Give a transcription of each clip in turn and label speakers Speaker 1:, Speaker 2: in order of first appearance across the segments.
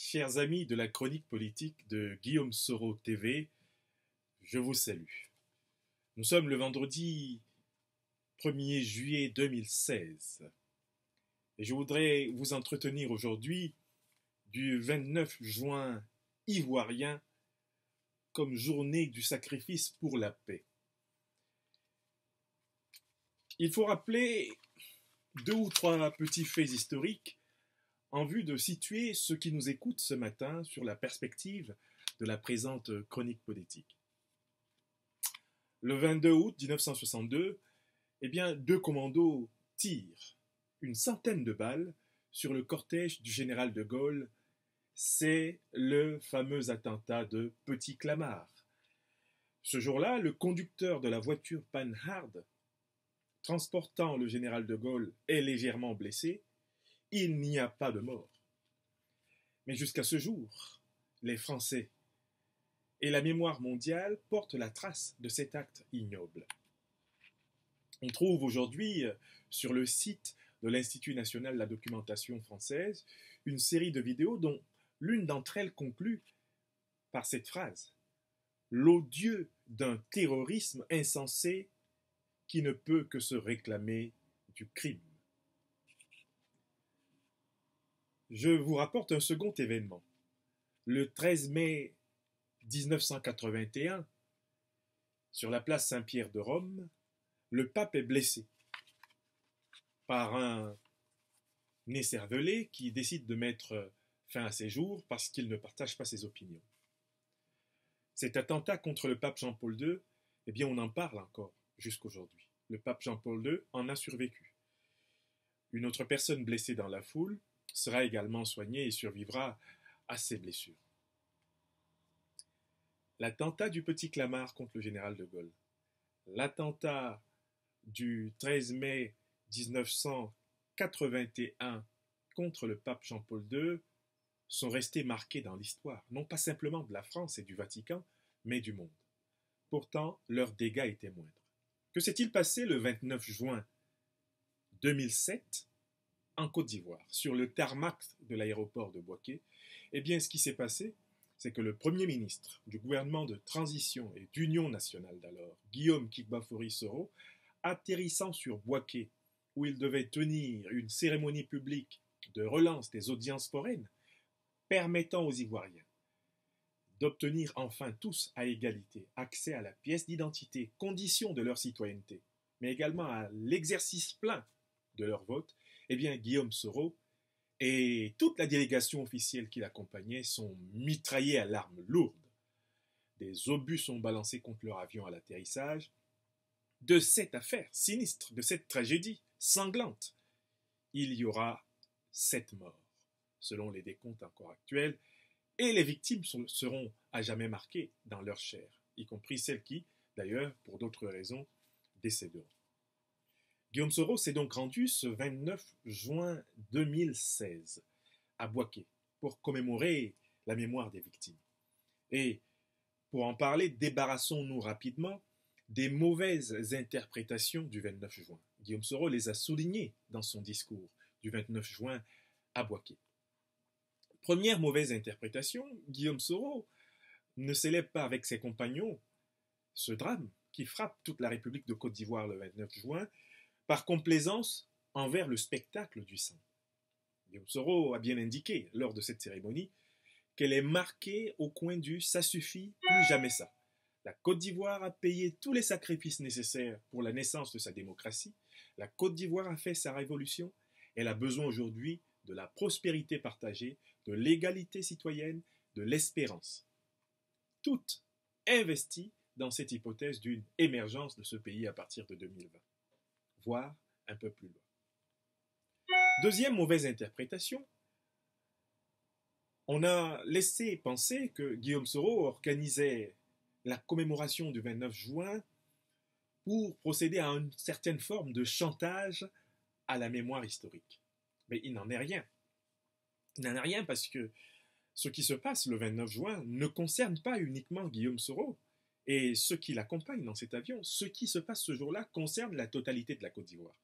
Speaker 1: Chers amis de la chronique politique de Guillaume Soro TV, je vous salue. Nous sommes le vendredi 1er juillet 2016 et je voudrais vous entretenir aujourd'hui du 29 juin ivoirien comme journée du sacrifice pour la paix. Il faut rappeler deux ou trois petits faits historiques en vue de situer ceux qui nous écoutent ce matin sur la perspective de la présente chronique politique. Le 22 août 1962, deux commandos tirent une centaine de balles sur le cortège du général de Gaulle. C'est le fameux attentat de Petit Clamart. Ce jour-là, le conducteur de la voiture Panhard, transportant le général de Gaulle, est légèrement blessé. Il n'y a pas de mort. Mais jusqu'à ce jour, les Français et la mémoire mondiale portent la trace de cet acte ignoble. On trouve aujourd'hui sur le site de l'Institut national de la documentation française une série de vidéos dont l'une d'entre elles conclut par cette phrase : « L'odieux d'un terrorisme insensé qui ne peut que se réclamer du crime. » Je vous rapporte un second événement. Le 13 mai 1981, sur la place Saint-Pierre de Rome, le pape est blessé par un écervelé qui décide de mettre fin à ses jours parce qu'il ne partage pas ses opinions. Cet attentat contre le pape Jean-Paul II, on en parle encore jusqu'aujourd'hui. Le pape Jean-Paul II en a survécu. Une autre personne blessée dans la foule sera également soignée et survivra à ses blessures. L'attentat du Petit Clamart contre le général de Gaulle, l'attentat du 13 mai 1981 contre le pape Jean-Paul II sont restés marqués dans l'histoire, non pas simplement de la France et du Vatican, mais du monde. Pourtant, leurs dégâts étaient moindres. Que s'est-il passé le 29 juin 2007 en Côte d'Ivoire, sur le tarmac de l'aéroport de Bouaké? Ce qui s'est passé, c'est que le Premier ministre du gouvernement de transition et d'union nationale d'alors, Guillaume Kigbafori Soro, atterrissant sur Bouaké, où il devait tenir une cérémonie publique de relance des audiences foraines, permettant aux Ivoiriens d'obtenir enfin tous à égalité accès à la pièce d'identité, condition de leur citoyenneté, mais également à l'exercice plein de leur vote, Guillaume Soro et toute la délégation officielle qui l'accompagnait sont mitraillés à l'arme lourde. Des obus sont balancés contre leur avion à l'atterrissage. De cette affaire sinistre, de cette tragédie sanglante, il y aura 7 morts, selon les décomptes encore actuels, et les victimes seront à jamais marquées dans leur chair, y compris celles qui, d'ailleurs, pour d'autres raisons, décéderont. Guillaume Soro s'est donc rendu ce 29 juin 2016 à Bouaké pour commémorer la mémoire des victimes. Et pour en parler, débarrassons-nous rapidement des mauvaises interprétations du 29 juin. Guillaume Soro les a soulignées dans son discours du 29 juin à Bouaké. Première mauvaise interprétation, Guillaume Soro ne célèbre pas avec ses compagnons ce drame qui frappe toute la République de Côte d'Ivoire le 29 juin par complaisance envers le spectacle du sang. Guillaume Soro a bien indiqué lors de cette cérémonie qu'elle est marquée au coin du « ça suffit, plus jamais ça ». La Côte d'Ivoire a payé tous les sacrifices nécessaires pour la naissance de sa démocratie. La Côte d'Ivoire a fait sa révolution. Elle a besoin aujourd'hui de la prospérité partagée, de l'égalité citoyenne, de l'espérance. Toutes investies dans cette hypothèse d'une émergence de ce pays à partir de 2020, voire un peu plus loin. Deuxième mauvaise interprétation, on a laissé penser que Guillaume Soro organisait la commémoration du 29 juin pour procéder à une certaine forme de chantage à la mémoire historique. Mais il n'en est rien. Il n'en est rien parce que ce qui se passe le 29 juin ne concerne pas uniquement Guillaume Soro et ceux qui l'accompagnent dans cet avion. Ce qui se passe ce jour-là concerne la totalité de la Côte d'Ivoire.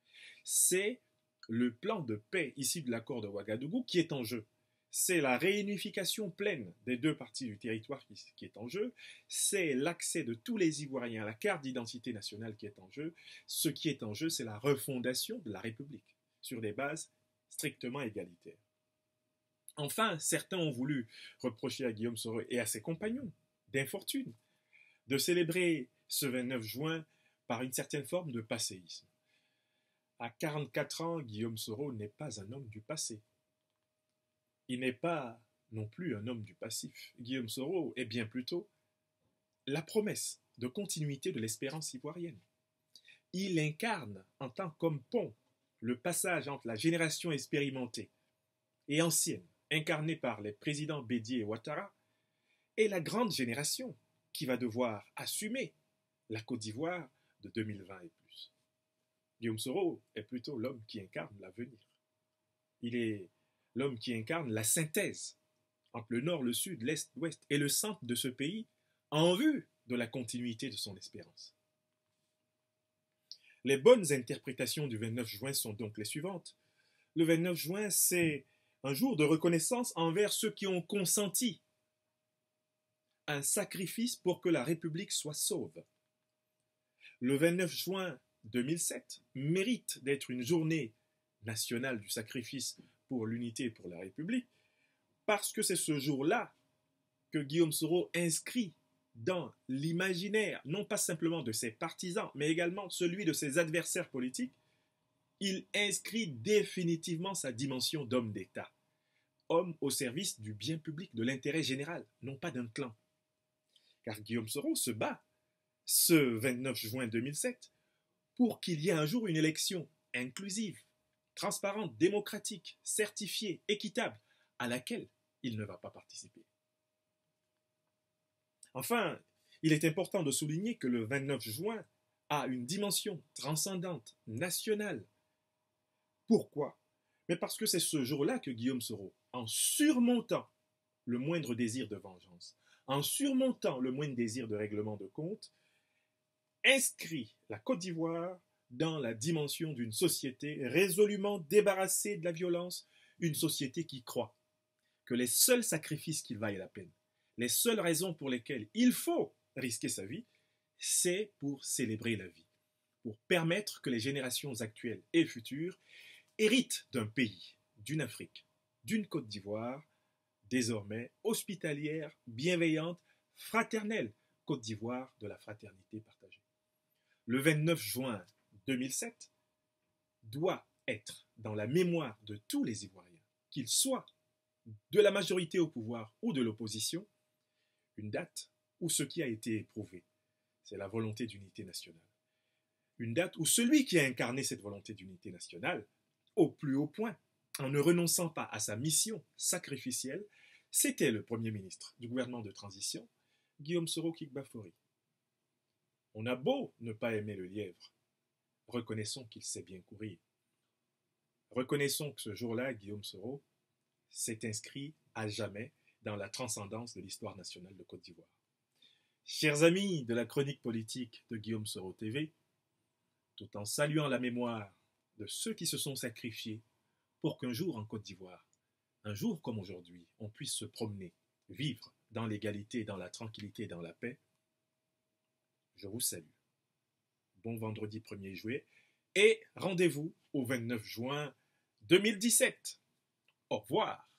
Speaker 1: C'est le plan de paix issu de l'accord de Ouagadougou qui est en jeu. c'est la réunification pleine des deux parties du territoire qui est en jeu, c'est l'accès de tous les Ivoiriens à la carte d'identité nationale qui est en jeu. Ce qui est en jeu, c'est la refondation de la République sur des bases strictement égalitaires. Enfin, certains ont voulu reprocher à Guillaume Soro et à ses compagnons d'infortune de célébrer ce 29 juin par une certaine forme de passéisme. À 44 ans, Guillaume Soro n'est pas un homme du passé. Il n'est pas non plus un homme du passif. Guillaume Soro est bien plutôt la promesse de continuité de l'espérance ivoirienne. Il incarne en tant qu'homme pont le passage entre la génération expérimentée et ancienne, incarnée par les présidents Bédié et Ouattara, et la grande génération qui va devoir assumer la Côte d'Ivoire de 2020 et plus. Guillaume Soro est plutôt l'homme qui incarne l'avenir. Il est l'homme qui incarne la synthèse entre le nord, le sud, l'est, l'ouest et le centre de ce pays en vue de la continuité de son espérance. Les bonnes interprétations du 29 juin sont donc les suivantes. Le 29 juin, c'est un jour de reconnaissance envers ceux qui ont consenti un sacrifice pour que la République soit sauve. Le 29 juin 2007 mérite d'être une journée nationale du sacrifice pour l'unité et pour la République, parce que c'est ce jour-là que Guillaume Soro inscrit dans l'imaginaire, non pas simplement de ses partisans, mais également celui de ses adversaires politiques, il inscrit définitivement sa dimension d'homme d'État, homme au service du bien public, de l'intérêt général, non pas d'un clan. Car Guillaume Soro se bat ce 29 juin 2007 pour qu'il y ait un jour une élection inclusive, transparente, démocratique, certifiée, équitable, à laquelle il ne va pas participer. Enfin, il est important de souligner que le 29 juin a une dimension transcendante, nationale. Pourquoi? Mais parce que c'est ce jour-là que Guillaume Soro, en surmontant le moindre désir de vengeance, en surmontant le moindre désir de règlement de compte, inscrit la Côte d'Ivoire dans la dimension d'une société résolument débarrassée de la violence, une société qui croit que les seuls sacrifices qui vaillent la peine, les seules raisons pour lesquelles il faut risquer sa vie, c'est pour célébrer la vie, pour permettre que les générations actuelles et futures héritent d'un pays, d'une Afrique, d'une Côte d'Ivoire, désormais hospitalière, bienveillante, fraternelle, Côte d'Ivoire de la fraternité partagée. Le 29 juin 2007 doit être dans la mémoire de tous les Ivoiriens, qu'ils soient de la majorité au pouvoir ou de l'opposition, une date où ce qui a été éprouvé, c'est la volonté d'unité nationale. Une date où celui qui a incarné cette volonté d'unité nationale, au plus haut point, en ne renonçant pas à sa mission sacrificielle, c'était le Premier ministre du gouvernement de transition, Guillaume Soro Kikbafori. On a beau ne pas aimer le lièvre, reconnaissons qu'il sait bien courir. Reconnaissons que ce jour-là, Guillaume Soro s'est inscrit à jamais dans la transcendance de l'histoire nationale de Côte d'Ivoire. Chers amis de la chronique politique de Guillaume Soro TV, tout en saluant la mémoire de ceux qui se sont sacrifiés pour qu'un jour en Côte d'Ivoire, un jour comme aujourd'hui, on puisse se promener, vivre dans l'égalité, dans la tranquillité, dans la paix, je vous salue. Bon vendredi 1er juillet et rendez-vous au 29 juin 2017. Au revoir.